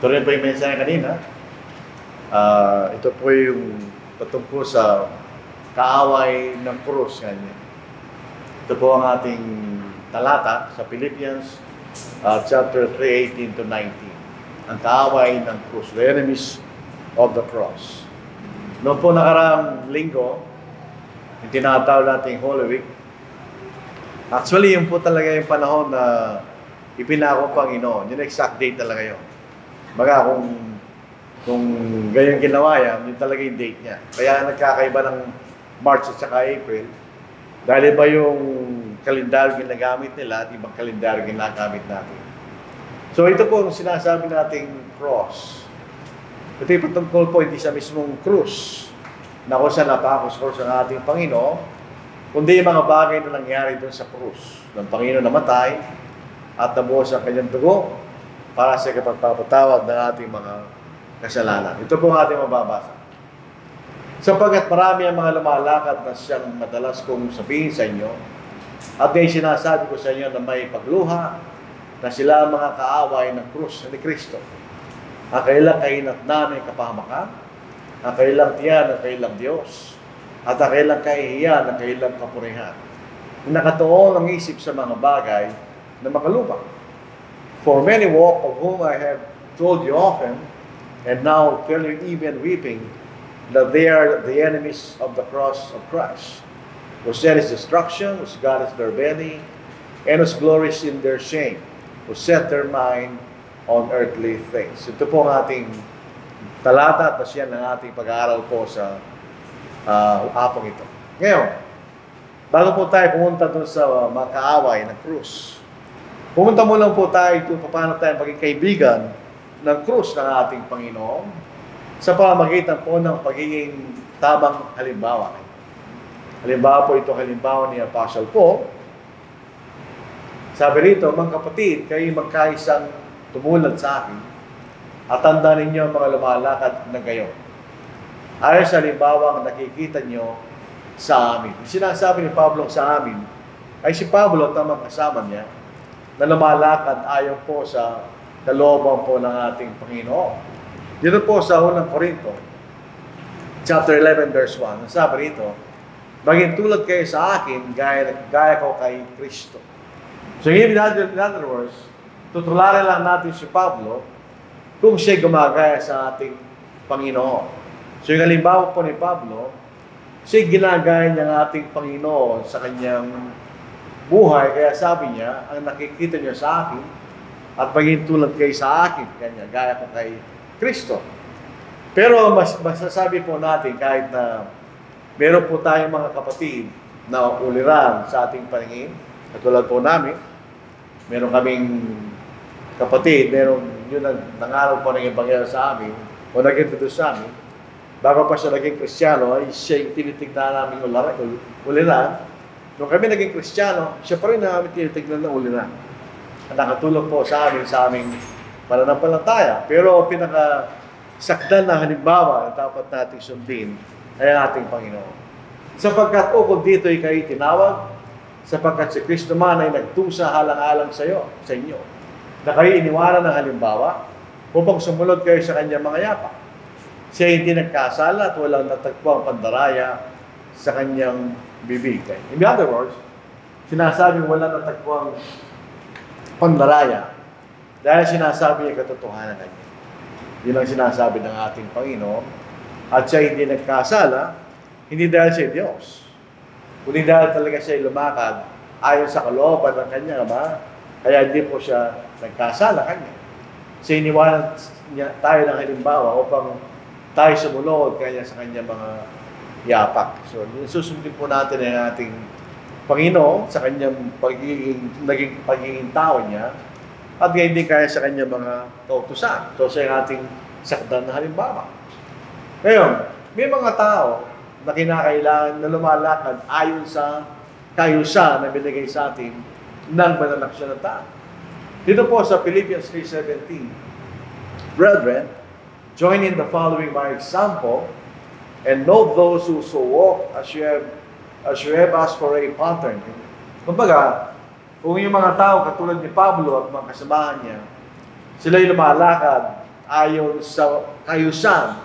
Ito rin po yung mensahe kanina. Ito po yung patungkol sa kaaway ng krus. Ito po ang ating talata sa Philippians chapter 3:18 to 19. Ang kaaway ng krus, the enemies of the cross. Noong po nakaraang linggo, yung tinatawag nating Holy Week, actually, yun po talaga yung panahon na ipinako Panginoon. Yung exact date talaga yun. Baga kung ganyan ginawa yan, yun talaga yung date niya. Kaya nagkakaiba ng March at saka April. Dahil iba yung kalendaryo ginagamit nila at ibang kalendaryo ginagamit natin. So ito po ang sinasabi nating cross. Ito yung patungkol po hindi sa mismong krus na kung saan napakos ang ating Panginoon, kundi yung mga bagay na nangyari doon sa krus. Ng Panginoon namatay at nabuhos ang kanyang dugo para sa kapagpapatawad ng ating mga kasalanan. Ito po ang ating mababasa. Sapagkat marami ang mga lumalakad na siyang madalas kong sabihin sa inyo, at ay sinasabi ko sa inyo na may pagluha na sila ang mga kaaway ng krus ni Kristo. Ang kailang kahinatnan ay kapahamakan, ang kailang tiyan, ang kailang Diyos, at ang kailang kahihiyan, ang kailang kapurihan. Nakatuon ang isip sa mga bagay na makalupang. For many walk, of whom I have told you often, and now tell you even weeping, that they are the enemies of the cross of Christ, whose end is destruction, whose God is their belly, and whose glory is in their shame, who set their mind on earthly things. Ito po ang ating talata at yan ang ating pag-aaral po sa apong ito. Ngayon, bago po tayo pumunta doon sa mga kaaway ng krus, pumunta mo lang po tayo kung paano tayo maging kaibigan ng krus ng ating Panginoon sa pamamagitan po ng pagiging tamang halimbawa. Halimbawa po ito, halimbawa ni Apostle Paul. Sabi rito, mga kapatid, kayo magkaisang tumulad sa akin at tandaan ninyo ang mga lumalakad na gayon. Ayon sa halimbawa ang nakikita nyo sa amin. Sinasabi ni Pablo sa amin ay si Pablo at ang mga kasama niya na lumalakad ayon po sa kalooban po ng ating Panginoon. Dito po sa unang Korinto, chapter 11, verse 1, sabi rito, maging tulad kayo sa akin, gaya ko kay Kristo. So, in other words, tutularan lang natin si Pablo kung siya gumagaya sa ating Panginoon. So, yung halimbawa po ni Pablo, siya ginagaya niya ng ating Panginoon sa kanyang buhay. Kaya sabi niya, ang nakikita niyo sa akin, at maging tulad kayo sa akin, kanya, gaya ko kay Kristo. Pero masasabi po natin, kahit na meron po tayong mga kapatid na uliran sa ating paningin, katulad po namin, meron kaming kapatid, meron yun ang nangaral po ng Ebanghelyo sa amin, o nag-introduce sa amin, bago pa siya naging Kristiyano, ay siya yung tinitignan namin uliran. Nung kami naging Kristiyano, siya pa rin namin tinitignan na uliran. At nakatulong po sa aming pananampalataya. Pero pinakasakdan na halimbawa na dapat nating sundin ay ang ating Panginoon. Sapagkat ukol dito ay kayo tinawag, sapagkat si Kristo man ay nagtusa halang-alang sa inyo, na kayo iniwanan ng halimbawa upang sumunod kayo sa kanyang mga yapak. Siya hindi nagkasala at walang natagpo ang pandaraya sa kanyang bibig. In other words, sinasabing walang natagpo ang pandaraya dahil sinasabi niya katotohanan niya. Yun ang sinasabi ng ating Panginoon. At siya hindi nagkasala, hindi dahil siya Diyos, kundi dahil talaga siya lumakad ayon sa kalooban ng kanyang Ama, kaya hindi po siya nagkasala kanya. Siya iniwanan niya tayo ng halimbawa upang tayo sumunod kanya sa kanyang mga yapak. So, susundin po natin ang ating Panginoon sa kanyang naging pagiging tao niya at hindi kaya sa kanyang mga kautusan. So, siya ang ating sakdan na halimbawa. Ngayon, may mga tao na kinakailangan na lumalakad ayon sa kayusan na binigay sa atin ng banal na kasulatan. Dito po sa Philippians 3:17, Brethren, join in the following my example, and note those who so walk as you have asked for a pattern. Kumbaga, kung yung mga tao katulad ni Pablo at mga kasamahan niya, sila'y lumalakad ayon sa kayusan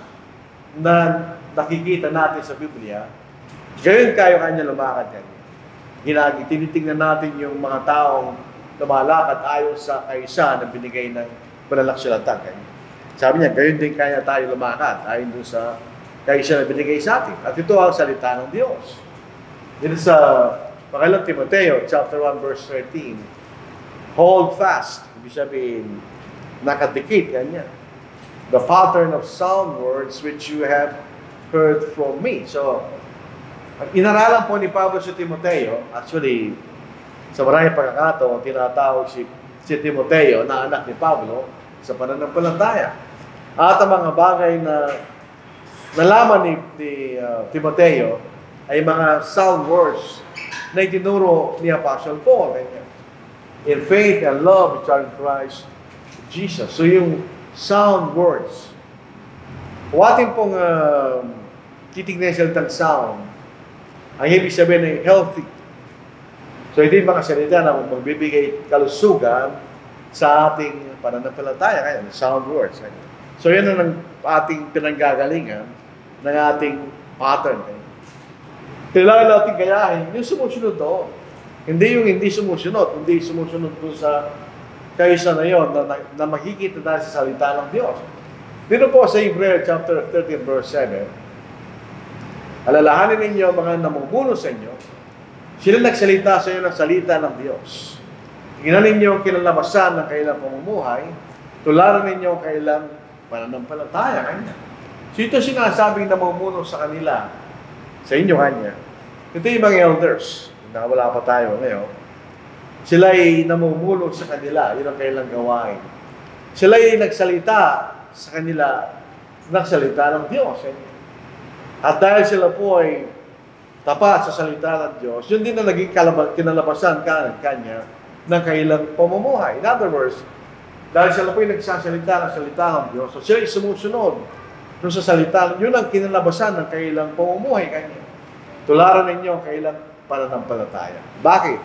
na nakikita natin sa Biblia, gayon kayo kanya lumakad kanya. Tinitingnan natin yung mga taong lumalakad ayon sa kayusan na binigay ng panalaksalatan kanya. Sabi niya, gayon din kaya tayo lumakad ayon doon sa kayusan na binigay sa atin. At ito ang salita ng Diyos. Dito sa Panginoong Timoteo, chapter 1, verse 13, hold fast, ibig sabihin, nakadikit, kanya, the pattern of sound words which you have heard from me. So, inaralan po ni Pablo si Timoteo, actually, sa maraming pagkakataon, tinatawag si Timoteo na anak ni Pablo sa pananampalataya. At ang mga bagay na nalaman ni Timoteo ay mga sound words na itinuro ni Apostle Paul. In faith and love which are in Christ Jesus. So yung sound words. Watin pong titignan sa salitang sound, ang ibig sabihin ay healthy. So ito yung mga salita na magbibigay kalusugan sa ating pananampalataya. Kaya sound words. So yan ang ating pinanggagalingan ng ating pattern. Kailangan natin gayahin yung sumusunod doon. Hindi yung hindi sumusunod doon sa kaysa na yon na makikita tayo sa salita ng Diyos. Dito po sa Hebrew chapter 13 verse 7, alalahanin ninyo mga namumuno sa inyo, sila nagsalita sa inyo ng salita ng Diyos. Tingnan ninyo ang kinalabasan ng kailang pamumuhay, tularan ninyo ang kailang pananampalataya kanya. So ito sinasabing namumuno sa kanila, sa inyo kanya. Ito yung mga elders, nakawala pa tayo ngayon. Sila ay namumuno sa kanila, yun ang kailang gawain. Sila ay nagsalita sa kanila, nagsalita ng Diyos. At dahil sila po ay tapat sa salita ng Diyos, yun din na naging kinalabasan kanya ng kailang pamumuhay. In other words, dahil sila po ay nagsasalita ng salita ng Diyos, so sila ay sumusunod doon sa salita, yun ang kinalabasan ng kailang pamumuhay kanya. Tularan ninyo ang kailang pananampalataya. Bakit?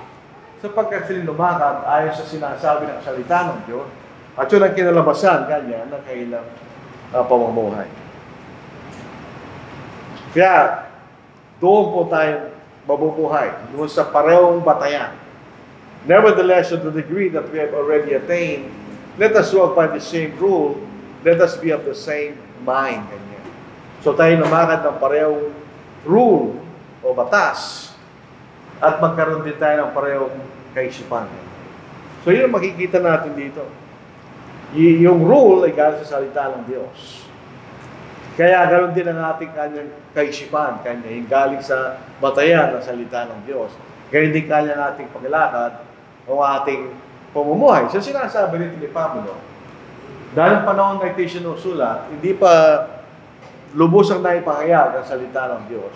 Sapagkat sila lumakad ayon sa sinasabi ng salita ng Diyos, at yun ang kinalabasan kanya ng kailang pamumuhay. Kaya, doon po tayo mabubuhay, doon sa parehong batayan. Nevertheless, to the degree that we have already attained, let us walk by the same rule, let us be of the same mind. Ganyan. So tayo lumakad ng parehong rule o batas, at magkaroon din tayo ng parehong kaisipan. So yun ang makikita natin dito. Yung rule ay galing sa salita ng Diyos. Kaya ganoon din ang ating kanyang kaisipan, kanya yung galing sa batayan ng salita ng Diyos. Kaya hindi kanya ating paglakad o ating pamumuhay. So sinasabi nito ni Pablo, dahil panahon na ito sinusulat, hindi pa lubos ang naipahayag ang salita ng Diyos.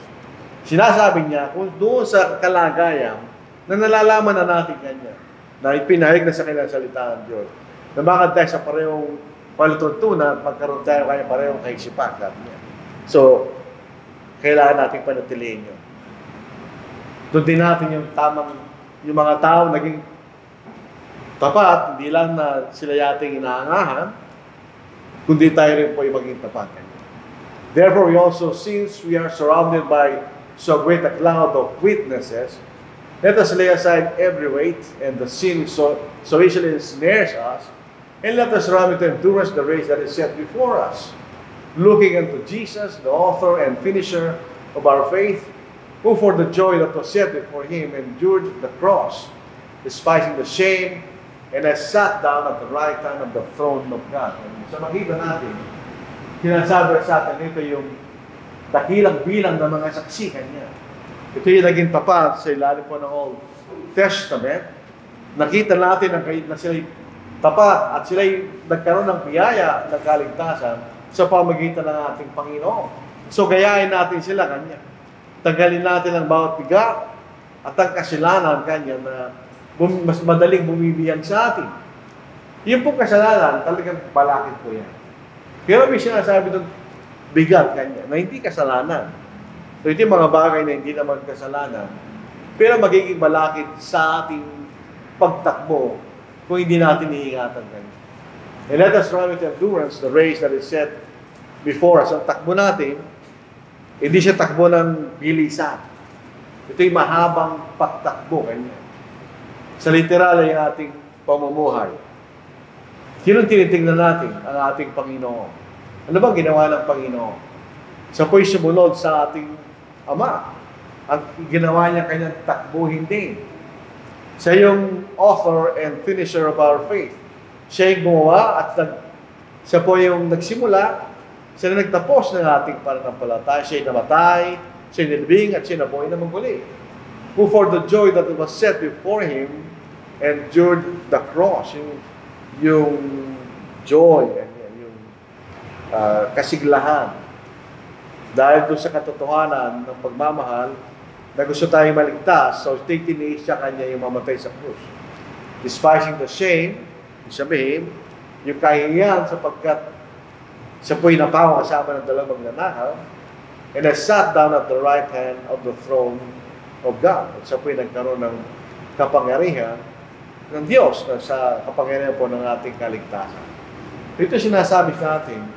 Sinasabi niya, kung doon sa kalagayan na nalalaman na natin kanya, na ipinahayag na sa kanilang salita ng Diyos, na bakit tayo sa parehong palituntunan, magkaroon tayo kaya parehong kaisipan. So, kailangan natin panatilihin yun. Doon din natin yung tamang, yung mga tao naging tapat, hindi lang na sila yating inaangahan, kundi tayo rin po yung maging tapat. Therefore, we also, since we are surrounded by so great a cloud of witnesses, let us lay aside every weight and the sin so easily ensnares us, and let us run with endurance the race that is set before us, looking unto Jesus, the author and finisher of our faith, who for the joy that was set before him endured the cross, despising the shame, and has sat down at the right hand of the throne of God. So makita natin, sinasabi sa atin ito yung dakilang bilang ng mga saksi kanya. Ito yung naging tapat sa ilalim po ng Old Testament. Nakita natin na sila'y tapat at sila'y nagkaroon ng biyaya ng kaligtasan sa pamagitan ng ating Panginoon. So gayahin natin sila kanya. Tanggalin natin ang bawat bigat at ang kasalanan kanya na mas madaling bumibiyang sa atin. Yung pong kasalanan, talagang balakid po yan. Pero may sinasabi doon, bigat kanya, na hindi kasalanan. So ito yung mga bagay na hindi naman kasalanan, pero magiging balakid sa ating pagtakbo kung hindi natin iingatan kanya. And let us run with endurance the race that is set before us. Ang takbo natin, hindi siya takbo ng bilisan. Ito'y mahabang pagtakbo. Ganyan. Sa literal ay ating pamumuhay. Sinong tinitingnan natin? Ang ating Panginoon. Ano bang ginawa ng Panginoon? Siya po'y sumunod sa ating Ama. Ang ginawa niya kanyang takbuhin din. Siya yung author and finisher of our faith. Siya yung gumawa at siya po yung nagsimula. Siya na nagtapos ng ating pananampalataya. Siya yung namatay, siya yung nilibing, at siya nabuhay na muli. Who for the joy that was set before Him endured the cross. Yung joy, yung kasiglahan. Dahil doon sa katotohanan ng pagmamahal, na gusto tayong maligtas, so tiniis siya kanya yung mamatay sa krus. Despising the shame, sabihin, yung kahihiyan sapagkat siya po'y napawa kasama ng dalawang magnanakaw, and has sat down at the right hand of the throne of God. At siya po'y nagkaroon ng kapangyarihan ng Diyos na sa kapangyarihan po ng ating kaligtasan. Ito sinasabi sa atin,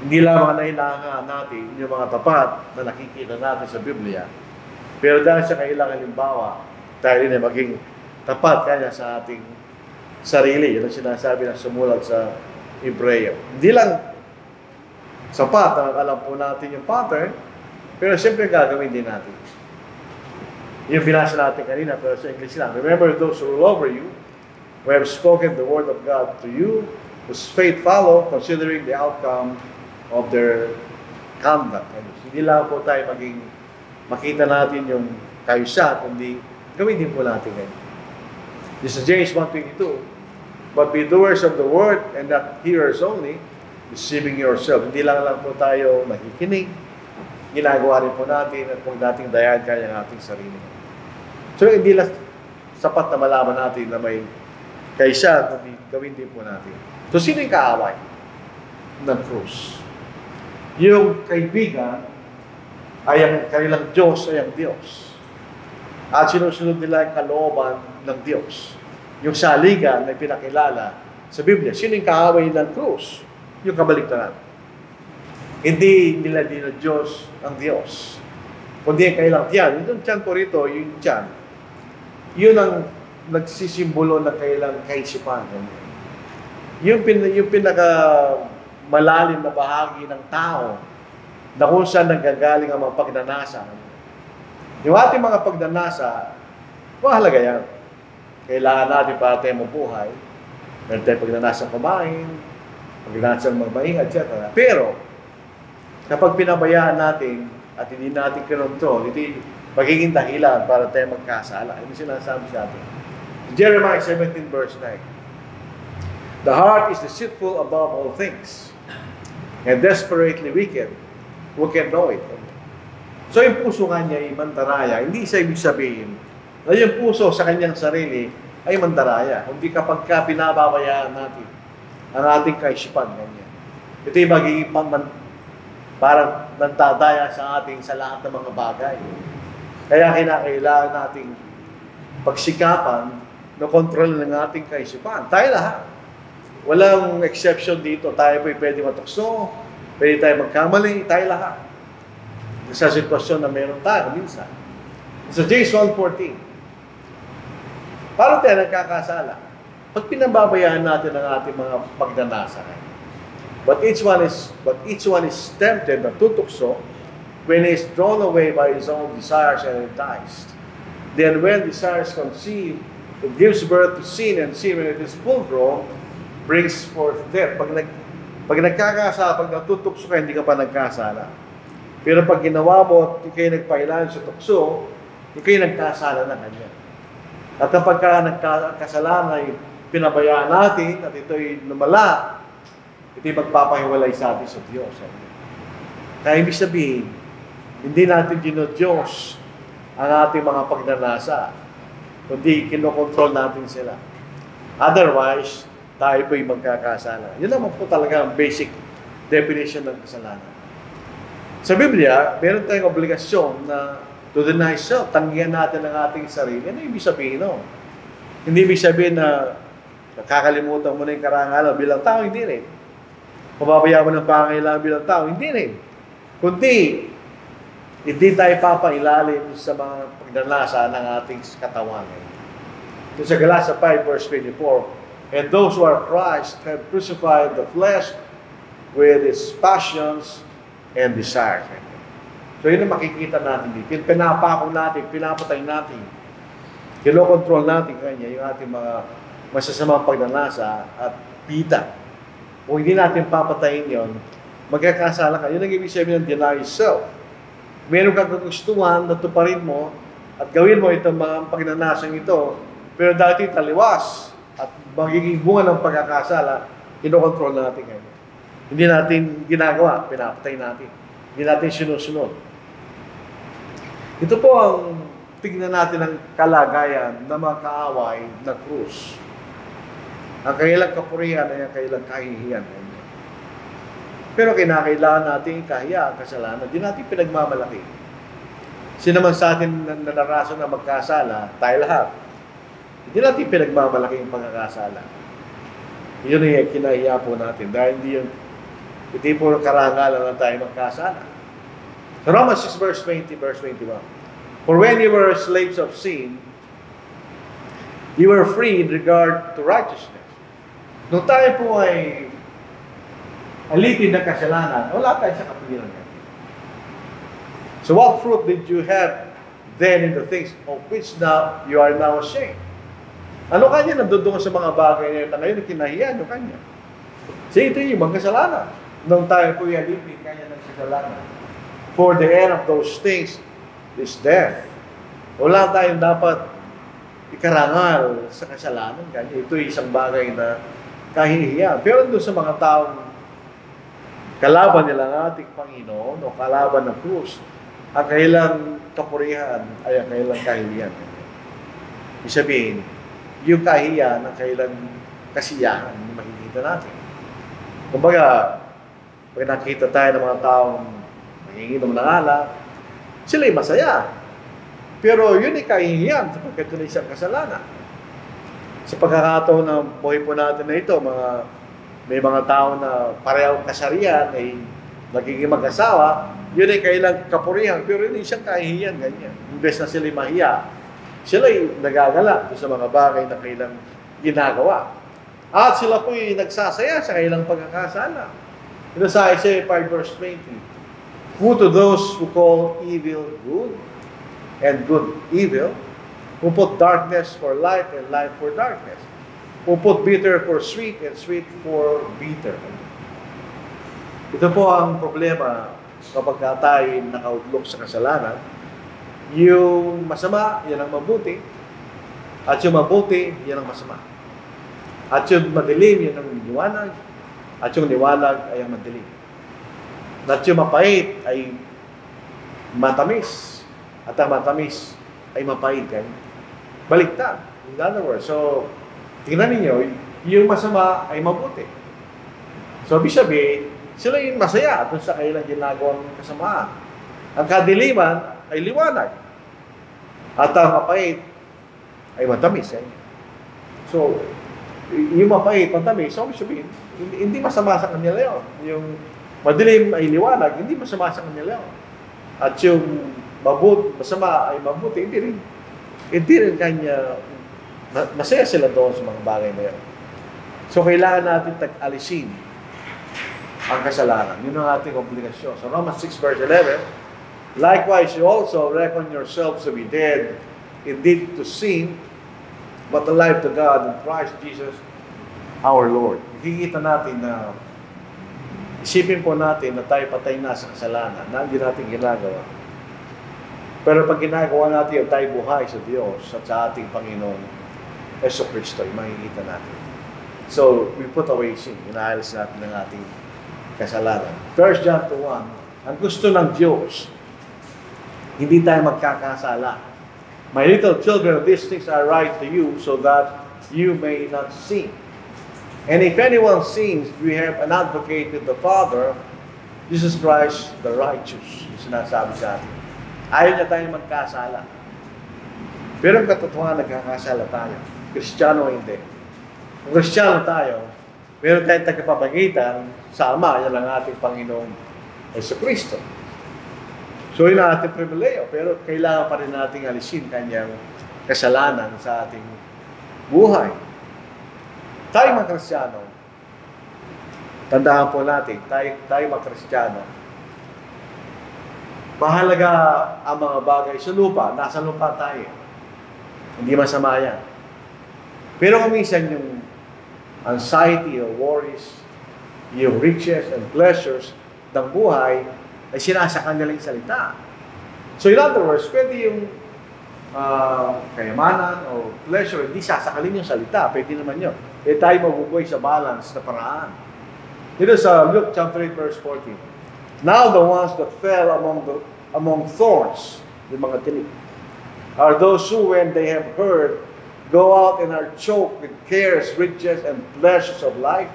hindi lamang nailangan natin yung mga tapat na nakikita natin sa Biblia, pero dahil sa kailangan halimbawa, tayo rin ay maging tapat kanya sa ating sarili. Yan ang sinasabi na sumulat sa Hebreo. Hindi lang sapat na alam po natin yung pattern, pero siyempre gagawin din natin. Yung binasa natin kanina, pero sa English lang. Remember those who rule over you, who have spoken the word of God to you, whose faith follow, considering the outcome of their conduct. Hindi lang po tayo makita natin yung kayusa, kundi gawin din po natin ngayon. This is James 1:22. But be doers of the word and not hearers only, deceiving yourself. Hindi lang po tayo nakikinig, ginagawa rin po natin at kung dating dayan kaya ng ating sarili. So hindi lang sapat na malaman natin na may kaysa, kundi gawin din po natin. So sino yung kaaway ng krus? Yung kaibigan ay ang kanilang Diyos ay ang Diyos. At sinusunod nila ang kalooban ng Diyos. Yung saligan na pinakilala sa Biblia. Sino yung kaaway ng krus? Yung kabaligtaran. Hindi nila din na Diyos ang Diyos. Kundi ang kailang tiyan. Yung tiyan po rito, yung tiyan. Yun ang nagsisimbolo ng kailang kaisipan. Yung pinaka malalim na bahagi ng tao na kung saan nanggagaling ang mga pagnanasa. Yung ating mga pagnanasa, mahalaga yan. Kailangan natin para tayo mabuhay. Meron tayo pagnanasang kumain, pagnanasang magmahinga, etc. Pero, kapag pinabayaan natin at hindi natin kinontrol, hindi magiging dahilan para tayo magkasala. Hindi sinasabi sa atin. Jeremiah 17 verse 9. The heart is deceitful above all things and desperately wicked. Who can know it? So yung puso nga niya ay mandaraya. Hindi sa ibig sabihin na yung puso sa kanyang sarili ay mandaraya. Kundi kapag pinababayaan natin ang ating kaisipan, ganyan. Ito yung magiging parang nantadaya sa ating sa lahat ng mga bagay. Kaya kinakailangan nating pagsikapan na kontrol ng ating kaisipan. Tayo lahat. Walang exception dito. Tayo po'y pwede matukso, pwede tayo magkamali, tayo lahat. Sa sitwasyon na meron tayo, minsan. Sa James 1:14, paano tayo nagkakasala? Pag pinababayaan natin ang ating mga pagnanasa, but each one is tempted na tutukso when he is drawn away by his own desires and enticed. Then when desires conceive, it gives birth to sin, and sin, when it is full grown, brings forth death. Pag nagkakasala, pag natutukso ka, hindi ka pa nagkasala. Pero pag ginawa mo at kayo nagpailan sa tukso, kayo nagkasala na kanya. At kapag nagkasalanan ay pinabayaan natin at ito'y lumala, ito'y magpapahiwalay sa atin sa Diyos. Kaya ibig sabihin, hindi natin Diyos ang ating mga pagnanasa, kundi kinokontrol natin sila. Otherwise, tayo po'y magkakasala. Yun naman po talaga ang basic definition ng kasalanan. Sa Biblia, meron tayong obligasyon na to deny self, tanggihan natin ang ating sarili. Ano ibig sabihin, no? Hindi ibig sabihin na Nakakalimutan mo na yung karangalan bilang tao, hindi rin. Pababayaan mo ng pangailangan bilang tao, hindi rin. Kundi, hindi tayo papailalim sa mga pagnanasa ng ating katawan. Ito sa Galatians 5 verse 24, and those who are Christ have crucified the flesh with its passions and desires. So yun ang makikita natin dito. Pinapako natin, pinapatay natin. Kinokontrol natin kanya yung ating mga masasamang pagnanasa at pita. Kung hindi natin papatayin yon, magkakasala ka. Yun ang ibig sabihin ng deny yourself. Meron kang kagustuhan na tuparin mo at gawin mo itong mga pagnanasang ito, pero dati taliwas at magiging bunga ng pagkakasala, kinokontrol natin ngayon. Hindi natin ginagawa, pinapatay natin. Hindi natin sinusunod. Ito po ang tignan natin ang kalagayan ng mga kaaway na krus. Ang kailang kapurihan ay ang kailang kahihiyan. Pero kinakailangan natin ikahiya ang kasalanan. Di natin pinagmamalaki. Sino man sa atin na naranasan na magkasala, tayo lahat. Hindi natin pinagmamalaki yung pagkakasala. Yun yung kinahiya po natin. Dahil hindi po karangalan na tayo magkasala. So Romans 6 verse 20, verse 21. For when you were slaves of sin, you were free in regard to righteousness. Nung tayo po ay alipin ng kasalanan, wala tayo sa kapiliran niya. So what fruit did you have then in the things of which now you are now ashamed? Ano kanya nandudungan sa mga bagay na yun na ngayon kinahiyan yung kanya? So ito yung ibang kasalanan. Nung tayo po ay alipin kanya ng kasalanan. For the end of those things is death. Wala tayong dapat ikarangal sa kasalanan. Kanya ito ay isang bagay na kahihiyan. Pero doon sa mga taong kalaban nila ng ating Panginoon o kalaban ng krus, ang kailang kapurihan ay ang kailang kahihiyan. Ibig sabihin, yung kahihiyan ang kailang kasiyahan makikita natin. Kumbaga, pag nakita tayo ng mga taong nanginginom ng alak, sila'y masaya. Pero yun ay kahihiyan sapagkat yun ay isang kasalanan. Sa pagkakataon ng buhay po natin na ito, may mga tao na parehong kasarian ay nagiging mag-asawa, yun ay kailang kapurihan, pero yun ay isang kahihiyan, ganyan. Imbes na sila'y mahiya, sila'y nagagala sa mga bagay na kailang ginagawa. At sila po ay nagsasaya sa kailang pagkakasala. Ito sa Isaiah 5 verse 20. Who to those who call evil good and good evil, who put darkness for light and light for darkness, who put bitter for sweet and sweet for bitter. Ito po ang problema kapag tayo nakautlok sa kasalanan. Yung masama, yan ang mabuti. At yung mabuti, yan ang masama. At yung madilim, yan ang liwanag. At yung liwanag ay ang madilim. At yung mapait ay matamis. At ang matamis ay mapait. Baliktad. In other words, so, tingnan ninyo, yung masama ay mabuti. So, ibig sabihin, sila yung masaya at sa kailang ginagawang kasamaan. Ang kadiliman ay liwanag. At ang mapait ay matamis. So, yung mapait, matamis, so, ibig sabihin, hindi masama sa kanila yun. Yung madilim ay liwanag, hindi masama sa kanila yun. At yung masama ay mabuti, hindi rin kanya, masaya sila doon sa mga bagay na yun. So, kailangan natin tag-alisin ang kasalanan. Yun ang ating obligasyon. So, Romans 6 verse 11, likewise, you also reckon yourselves to be dead, indeed to sin, but alive to God in Christ Jesus our Lord. Nakikita natin na isipin po natin na tayo patay na sa kasalanan, na hindi natin ginagawa. Pero pag ginagawa natin, tayo buhay sa Diyos at sa ating Panginoon, Yesu Cristo, makikita natin. So, we put away sin. Inaalis natin ng ating kasalanan. 1 John 2:1, ang gusto ng Diyos, hindi tayo magkakasala. My little children, these things are right to you so that you may not sin. And if anyone sins, we have an advocate with the Father, Jesus Christ, the righteous. Yung sinasabi sa atin. Ayaw niya tayo magkasala. Pero ang katotohanan, nagkakasala tayo. Kristiyano hindi. Kung Kristiyano tayo, meron tayong tagapamagitan sa Ama, yan ang ating Panginoong Jesucristo. So yun ang ating pribileyo, pero kailangan pa rin nating alisin kanyang kasalanan sa ating buhay. Tayo mga Kristiyano, tandaan po natin, tayo mga Kristiyano, mahalaga ang mga bagay sa lupa, nasa lupa tayo. Hindi masama yan. Pero kung minsan yung anxiety or worries, yung riches and pleasures ng buhay, ay sinasakal nila yung salita. So in other words, pwede yung kayamanan o pleasure, hindi sasakalin yung salita. Pwede naman yun. Eh tayo mabubuhay sa balance na paraan. Dito sa Luke chapter 8 verse 14. Now the ones that fell among thorns, yung mga tinik, are those who when they have heard, go out and are choked with cares, riches, and pleasures of life,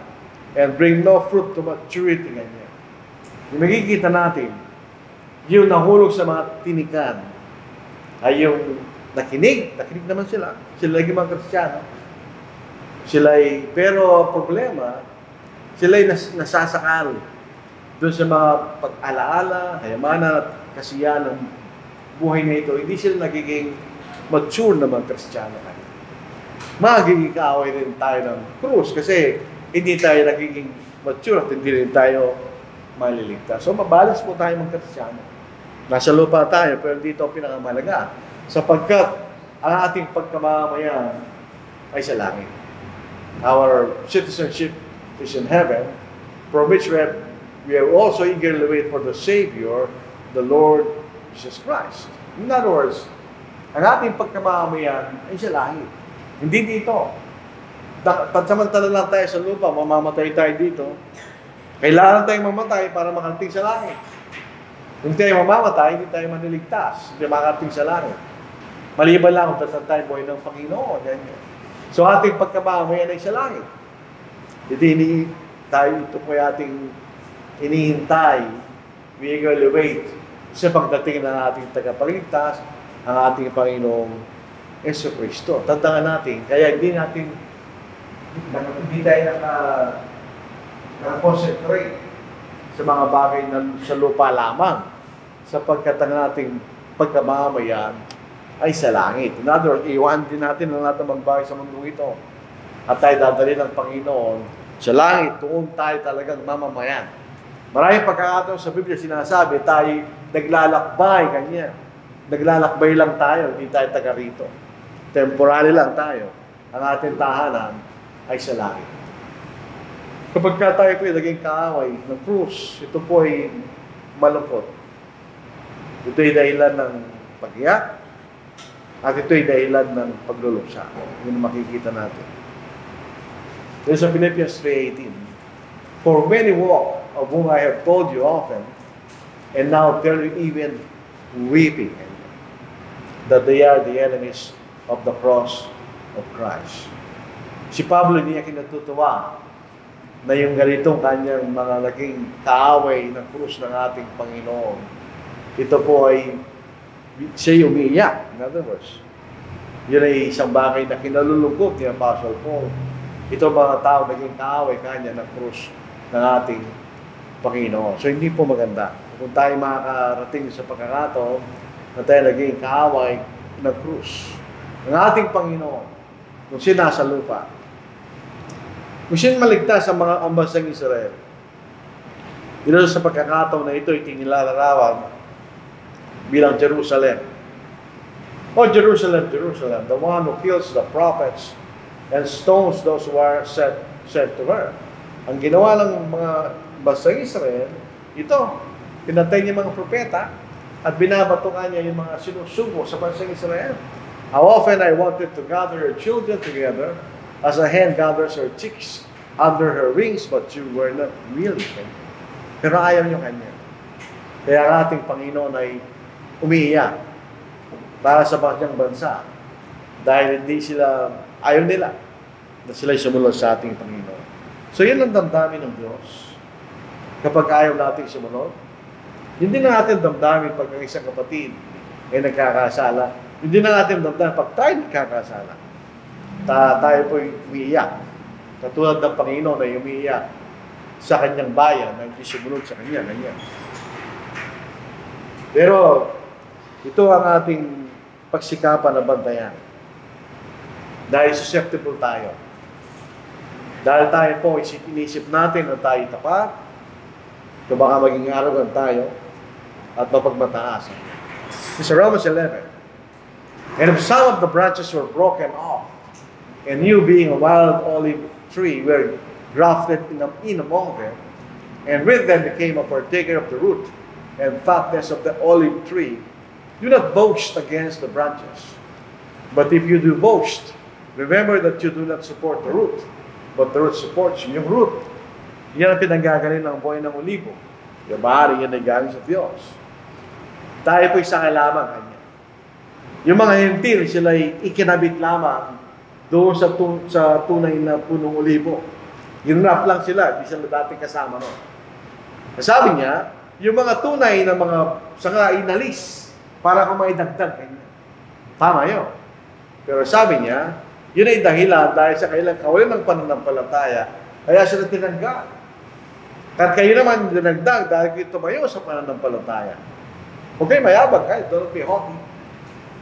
and bring no fruit to maturity. Ganyan. Yung makikita natin, yung nahulog sa mga tinikan, ay yung nakinig naman sila naging mga Kristiyano. Pero problema, sila'y nasasakal doon sa mga pag-alaala, kayamanan at kasiyahan ng buhay na ito. Hindi sila nagiging mature na mga Kristiyano. Magiging kaaway rin tayo ng krus kasi hindi tayo nagiging mature at hindi rin tayo maliligtas. So mabalas po tayo mga Kristiyano. Nasa lupa tayo pero dito ang pinakamalaga sapagkat ang ating pagkamamayan ay sa langit. Our citizenship is in heaven, from which we are also eagerly wait for the Savior, the Lord Jesus Christ. In other words, ang ating pagkamamayan ay sa langit. Hindi dito. Pansamantala lang tayo sa lupa, mamamatay tayo dito. Kailangan tayong mamatay para makarating sa langit. Kung tayo mamamatay, hindi tayo maniligtas. Hindi makarating sa langit. Maliban lang kung tasan tayo buhay ng Panginoon. So ating pagkamamayan ay sa langit. Hindi ito po yung ating inihintay. We eagerly wait sa pagdating ng ating tagapagligtas, ang ating Panginoong Jesucristo. Tandaan natin, kaya hindi tayo naka-concentrate sa mga bagay na sa lupa lamang sapagkat ang ating pagkamamayan ay sa langit. In other words, iwan din natin ang lahat ng bagay sa mundo ito. At tayo dadali ng Panginoon sa langit, doon tayo talagang mamamayan. Maraming pagkakataon sa Biblia sinasabi, tayo naglalakbay, kanya. Naglalakbay lang tayo, hindi tayo taga rito. Temporary lang tayo. Ang ating tahanan ay sa langit. Kapag tayo po ay naging kaaway ng krus, ito po ay malungkot. Ito ay dahilan ng pag-iyak, at ito ay dahilan ng pagluluksa. Yun ang makikita natin. There's a Philippians 3:18. For many walk, of whom I have told you often, and now tell you even weeping, that they are the enemies of the cross of Christ. Si Pablo niya kinatutuwa na yung ganitong kanyang mga naging kaaway ng krus ng ating Panginoon. Ito po ay siya umiiyak. In other words, yun ay isang bagay na kinalulungkot ni Apostle Paul. Ito mga tao naging kaaway kanya ng krus ng ating Panginoon. So hindi po maganda. Kung tayo makakarating sa pagkakataon na tayo naging kaaway ng krus ng ating Panginoon, kung siya nasa lupa, kung siya maligtas ang mga ambasang Israel, dito sa pagkakataon na ito, itinilalarawan bilang Jerusalem. Oh, Jerusalem, Jerusalem, the one who kills the prophets and stones those who are sent to her. Ang ginawa ng mga basang Israel, ito, pinatay niya mga propeta at binabatukan niya yung mga sinusubo sa bansang Israel. How often I wanted to gather your children together as a hen gathers her chicks under her wings, but you were not willing. Pero ayaw niyo kanya. Kaya ang ating Panginoon ay umiiyak para sa kanyang bansa dahil hindi sila, ayaw nila na sila'y sumunod sa ating Panginoon. So yun ang damdamin ng Diyos. Kapag ayaw natin sumunod, hindi na natin damdamin pag ang isang kapatid ay nagkakasala. Hindi na natin damdamin pag tayo nagkakasala. Tayo po'y umiiyak. Katulad ng Panginoon na umiiyak sa kanyang bayan na hindi sumunod sa kanya, ganyan. Pero ito ang ating pagsikapan na bantayan. Dahil susceptible tayo. Dahil tayo po, inisip natin na tayo tapat, so baka maging arrogant tayo, at mapagmataasan. This is Romans 11. And if some of the branches were broken off, and you being a wild olive tree were grafted in among them, and with them became a partaker of the root and fatness of the olive tree, do not boast against the branches. But if you do boast, remember that you do not support the root, but the root supports you. Yung root, yan ang pinanggagaling ng buhay ng olibo. Yung bahari, yan ay galing sa Diyos. Tayo po isang lamang kanya. Yung mga hentil, sila ay ikinabit lamang doon sa tunay na punong olibo. Ginrap lang sila, di sila dating kasama no. Sabi niya, yung mga tunay na mga sanga inalis para kung may dagdag kanya. Tama yun. Pero sabi niya, yun ay dahilan dahil sa kailang kawalan ng pananampalataya, kaya sila tinanggal. At kayo naman dinagdag dahil kayo tumayo sa pananampalataya. Okay, mayabang kayo, don't be haughty,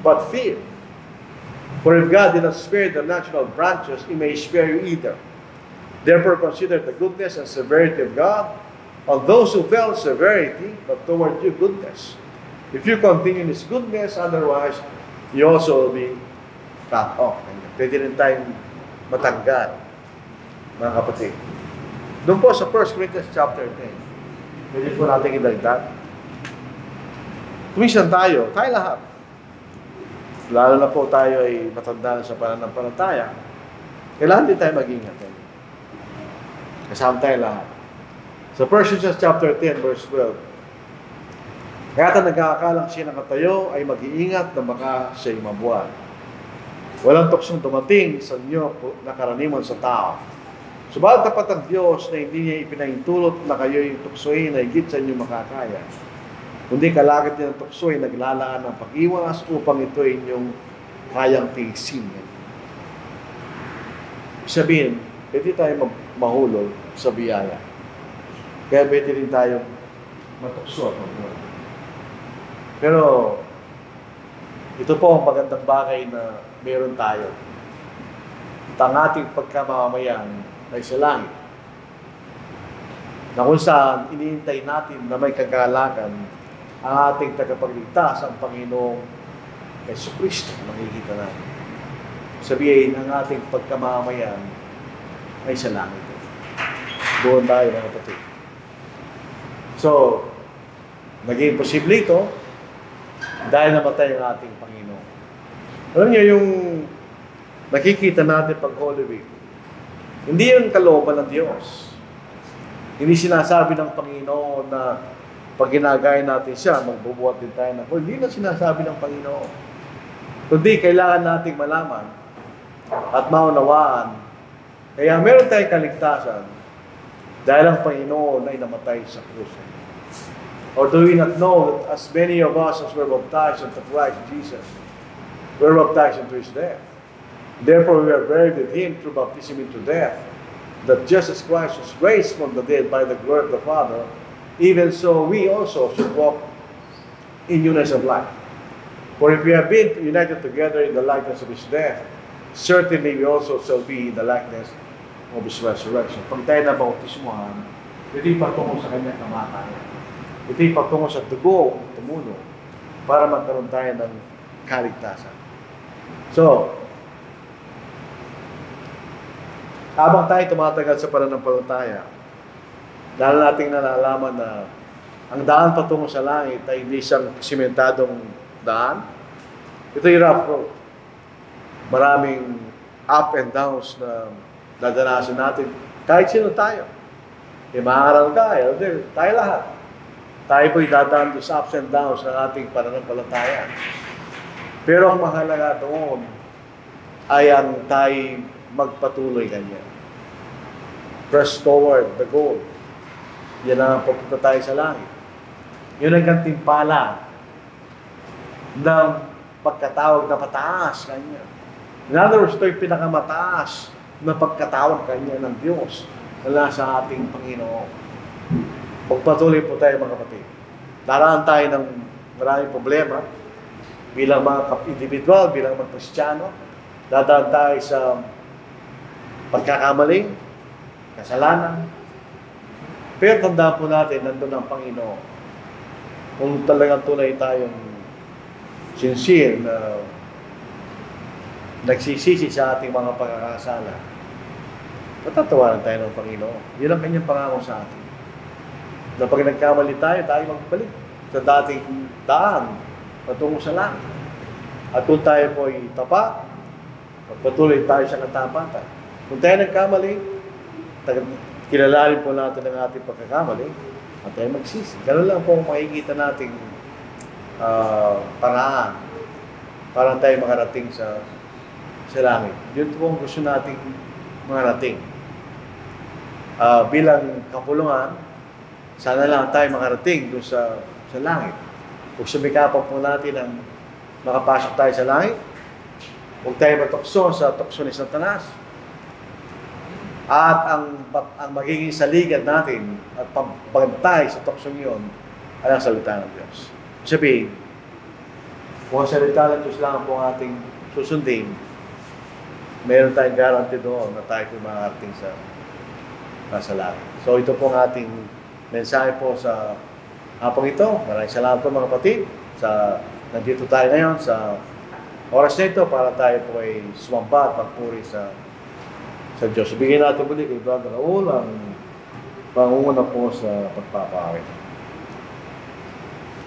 but fear. For if God did not spare the natural branches, He may spare you either. Therefore consider the goodness and severity of God on those who felt severity, but toward you goodness. If you continue in His goodness, otherwise, you also will be cut off. Pwede rin tayong matanggal, mga kapatid. Doon po sa 1 Corinthians chapter 10, pwede po natin idagdag. Kuminsan tayo lahat. Lalo na po tayo ay matanda sa pananampalataya, kailangan din tayo mag-ingat. Kasama tayo lahat. Sa 1 Corinthians chapter 10, verse 12, kaya nag-aakalang siya nakatayo ay mag-iingat na baka siya'y mabuwal. Walang tuksong dumating sa inyo na karaniwan sa tao. Subalit tapat ang Diyos na hindi niya ipinahintulot na kayo'y tuksoin na higit sa inyo makakaya. Kundi kalakit niya ng tukso'y naglalaan ng pag-iwas upang ito ay inyong kayang tiisin. Sabihin, pwede tayo mahulog sa biyaya. Kaya pwede rin tayo matukso. Pero, ito po ang magandang bagay na meron tayo. At ang ating pagkamamayan ay sa langit. Na kung saan iniintay natin na may kagalakan ang ating tagapagligtas, ang Panginoong Jesucristo, makikita natin. Sabihin, ang ating pagkamamayan ay sa langit. Doon tayo, mga kapatid. So, naging posible ito dahil namatay ang ating Panginoon. Alam niyo, yung nakikita natin pag Holy Week, hindi yung kalooban ng Diyos. Hindi sinasabi ng Panginoon na pag ginagaya natin siya, magbubuhat din tayo ng hindi na sinasabi ng Panginoon. Kundi kailangan nating malaman at maunawaan. Kaya meron tayong kaligtasan dahil ang Panginoon ay namatay sa krus. Or do we not know that as many of us as were baptized into Christ Jesus, were baptized into His death? Therefore we are buried with Him through baptism into death, that just as Christ was raised from the dead by the glory of the Father, even so we also should walk in newness of life. For if we have been united together in the likeness of His death, certainly we also shall be in the likeness of His resurrection. Pag tayo na bautismuhan, ito'y patungo sa Kanyang kamatayan. Ito'y patungo sa dugo, tumulo, para magkaroon tayo ng kaligtasan. So, habang tayo tumatagal sa pananampalataya, dahil nating nalalaman na ang daan patungo sa langit ay hindi isang simentadong daan. Ito'y rough road. Maraming up and downs na dadanasin natin. Kahit sino tayo. Maaral ka, elder, tayo lahat. Tayo po'y dadaan sa ups and downs ng ating pananampalataya. Pero ang mahalaga doon ay ang tayo magpatuloy ganyan. Press toward the goal. Yan ang papunta tayo sa langit. Yun ang gantimpala ng pagkatawag na pataas. Kanya. In other words, ito yung pinakamataas na pagkatawan kanya ng Diyos na nasa ating Panginoon. Pagpatuloy po tayo mga kapatid. Daraan tayo ng maraming problema bilang mga individual, bilang mga Kristiyano. Dadaan tayo sa pagkakamali, kasalanan. Pero tandaan po natin, nandun ang Panginoon. Kung talagang tunay tayong sincere na nagsisisi sa ating mga pagkakasala, patatawaran tayo ng Panginoon. Yun ang kanyang pangako sa atin. Na pag nagkamali tayo, tayo magbalik sa dating daan patungo sa langit. At kung tayo po ay tapat, magpatuloy tayo sa katapatan. Kung tayo nagkamali, kilalanin po natin ang ating pagkakamali at tayo magsisi. Ganun lang po ang makikita nating paraan para tayo makarating sa langit. Yun po ang gusto nating makarating. Bilang kapulungan, sana lang tayo makarating doon sa langit. Kung sumikapan po natin ang makapasok tayo sa langit, huwag tayo matukso sa tukso ni Satanas. At ang magiging saligan natin at pagbantay sa tuksong yun ay ang salita ng Diyos. Sabihin, kung ang salita ng Diyos lang po ang ating susundin, meron tayong guarantee doon na tayo po makarating sa nasa langit. So ito po ang ating mensahe po sa hapong ito. Maraming salamat po mga kapatid. Nandito tayo ngayon sa oras na ito para tayo po ay sumamba at magpuri sa Diyos. Bigyan natin muli kay Brother Raul ang pangunguna po sa pagpapawit.